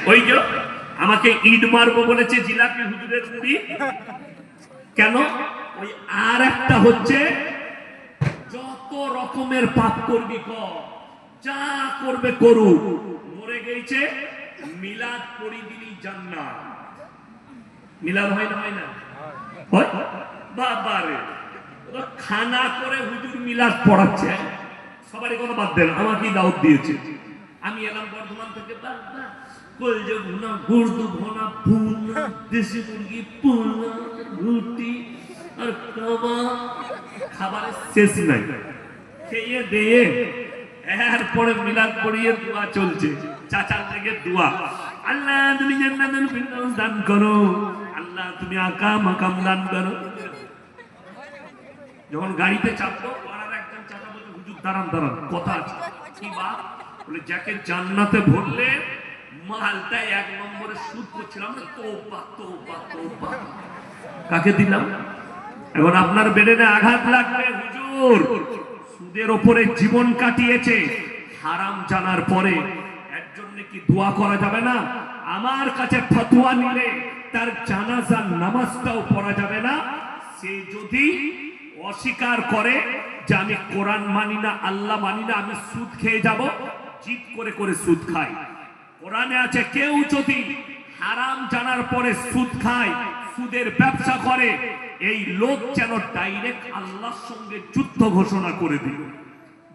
ওই যে আমাকে ইট মারবো বলেছে জিলাপি হুজুরের মুড়ি কেন? ওই আর একটা হচ্ছে যত রকমের পাপ করবি কর, যা করবে করুক, মরে গেছে মিলাদ পড়ি দিলি জান্নাত। মিলাদ হয় না? হয় না? হয়। বাবারে খানা করে হুজুর মিলাদ পড়াচ্ছে। সবারই কথা বাদ দেন, আমাকেই দাওয়াত দিয়েছে। আমি এলাম বর্ধমান থেকে, কলজে ভুনা, গুর্দু ভুনা, ভুনা, দেশি মুরগি পোনা, রুটি আর কাবাব, খাবারের শেষ নাই। খেয়ে দিয়ে এরপরে মিলাদ পড়িয়ে দোয়া চলছে, চাচার থেকে দোয়া, আল্লাহ তুমি জান্নাতুল ফিরদাউস দান করো, আল্লাহ তুমি আকা মাকাম দান করো। যখন গাড়িতে চাপলো, পাড়ার একজন চাচা বলছে, হুজুর দাঁড়ান দাঁড়ান, কথা আছে। কি বাপ? বলে যাকে জান্নাতে ভরলে মালটা এক নম্বরে সুদ করছিলাম, তোবা তোবা তোবা। কাকে দিলাম? এখন আপনার বেডেনে আঘাত লাগবে, হুজুর সুদের ওপরে জীবন কাটিয়েছে, হারাম জানার পরে এর জন্য কি দোয়া করা যাবে না? আমার কাছে ফতোয়া নিলে তার জানাজার নামাজটাও পড়া যাবে না। সে যদি অস্বীকার করে যে আমি কোরআন মানি না, আল্লাহ মানি না, আমি সুদ খেয়ে যাব, জিদ করে করে সুদ খাই। কোরআনে আছে কেউ যদি হারাম জানার পরে সুদ খায়, সুদের ব্যবসা করে, এই লোক যেন ডাইরেক্ট আল্লাহর সঙ্গে যুদ্ধ ঘোষণা করে দিল।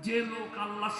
যে লোক আল্লাহর